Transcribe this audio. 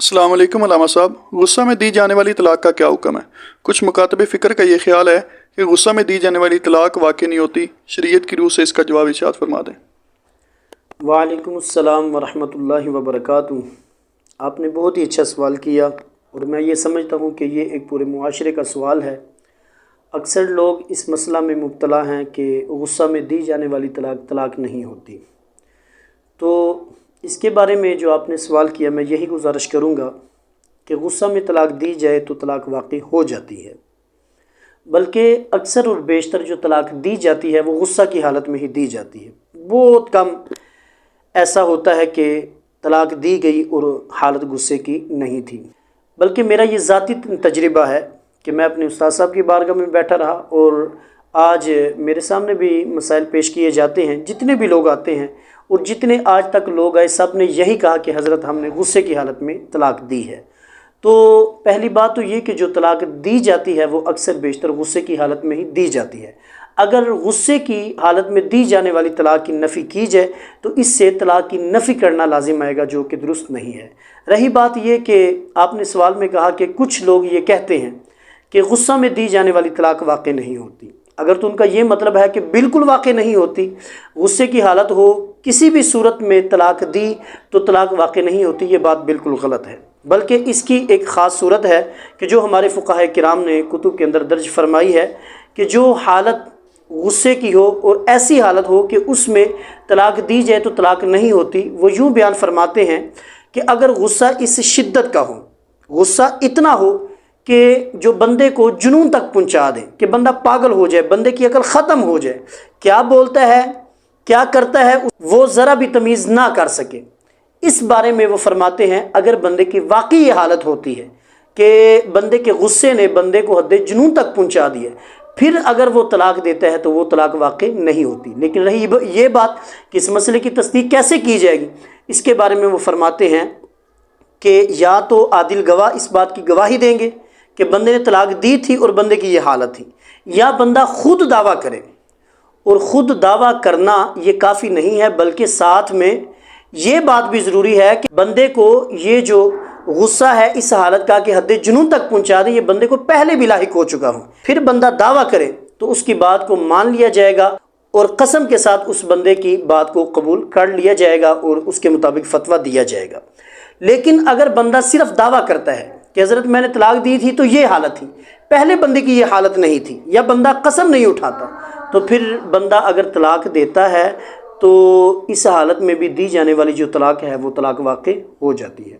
अस्सलाम वालेकुम अल्लामा साहब, गुस्सा में दी जाने वाली तलाक का क्या हुक्म है? कुछ मुकातबे फ़िक्र का ये ख्याल है कि गुस्सा में दी जाने वाली तलाक वाक़ई नहीं होती। शरीयत की रूह से इसका जवाब इरशाद फरमा दें। वालेकुम अस्सलाम वरहमतुल्लाहि वबरकातुहू। आपने बहुत ही अच्छा सवाल किया और मैं ये समझता हूँ कि ये एक पूरे मुआशरे का सवाल है। अक्सर लोग इस मसला में मुब्तला हैं कि गुस्सा में दी जाने वाली तलाक नहीं होती। तो इसके बारे में जो आपने सवाल किया, मैं यही गुजारिश करूँगा कि गुस्सा में तलाक दी जाए तो तलाक वाक़ई हो जाती है, बल्कि अक्सर और बेशतर जो तलाक दी जाती है वो गुस्सा की हालत में ही दी जाती है। बहुत कम ऐसा होता है कि तलाक दी गई और हालत गुस्से की नहीं थी। बल्कि मेरा ये ज़ाती तजर्बा है कि मैं अपने उस्ताद साहब की बारगाह में बैठा रहा और आज मेरे सामने भी मसाइल पेश किए जाते हैं। जितने भी लोग आते हैं और जितने आज तक लोग आए, सब ने यही कहा कि हज़रत हमने गुस्से की हालत में तलाक दी है। तो पहली बात तो ये कि जो तलाक दी जाती है वो अक्सर बेशतर गुस्से की हालत में ही दी जाती है। अगर गुस्से की हालत में दी जाने वाली तलाक की नफ़ी की जाए तो इससे तलाक की नफ़ी करना लाजिम आएगा, जो कि दुरुस्त नहीं है। रही बात ये कि आपने सवाल में कहा कि कुछ लोग ये कहते हैं कि गुस्सा में दी जाने वाली तलाक वाक़ई नहीं होती। अगर तो उनका ये मतलब है कि बिल्कुल वाक़ई नहीं होती, गुस्से की हालत हो, किसी भी सूरत में तलाक दी तो तलाक वाक़ई नहीं होती, ये बात बिल्कुल गलत है। बल्कि इसकी एक ख़ास सूरत है कि जो हमारे फ़ुक़हा किराम ने कुतुब के अंदर दर्ज फरमाई है कि जो हालत गुस्से की हो और ऐसी हालत हो कि उसमें तलाक दी जाए तो तलाक नहीं होती, वो यूँ बयान फरमाते हैं कि अगर गुस्सा इस शिद्दत का हो, गुस्सा इतना हो कि जो बंदे को जुनून तक पहुंचा दे, कि बंदा पागल हो जाए, बंदे की अकल ख़त्म हो जाए, क्या बोलता है क्या करता है वो ज़रा भी तमीज़ ना कर सके। इस बारे में वो फरमाते हैं अगर बंदे की वाकई ये हालत होती है कि बंदे के गुस्से ने बंदे को हद जुनून तक पहुंचा दिया, फिर अगर वो तलाक देता है तो वो तलाक वाकई नहीं होती। लेकिन रही ये बात कि इस मसले की तस्दीक कैसे की जाएगी, इसके बारे में वो फरमाते हैं कि या तो आदिल गवाह इस बात की गवाही देंगे कि बंदे ने तलाक दी थी और बंदे की ये हालत थी, या बंदा खुद दावा करे। और ख़ुद दावा करना ये काफ़ी नहीं है, बल्कि साथ में ये बात भी ज़रूरी है कि बंदे को ये जो गुस्सा है इस हालत का कि हद जुनून तक पहुंचा दे, ये बंदे को पहले भी लाहिक हो चुका हो। फिर बंदा दावा करे तो उसकी बात को मान लिया जाएगा और कसम के साथ उस बंदे की बात को कबूल कर लिया जाएगा और उसके मुताबिक फतवा दिया जाएगा। लेकिन अगर बंदा सिर्फ दावा करता है कि हज़रत मैंने तलाक दी थी तो ये हालत थी, पहले बंदे की ये हालत नहीं थी, या बंदा कसम नहीं उठाता, तो फिर बंदा अगर तलाक देता है तो इस हालत में भी दी जाने वाली जो तलाक है वो तलाक वाक़ई हो जाती है।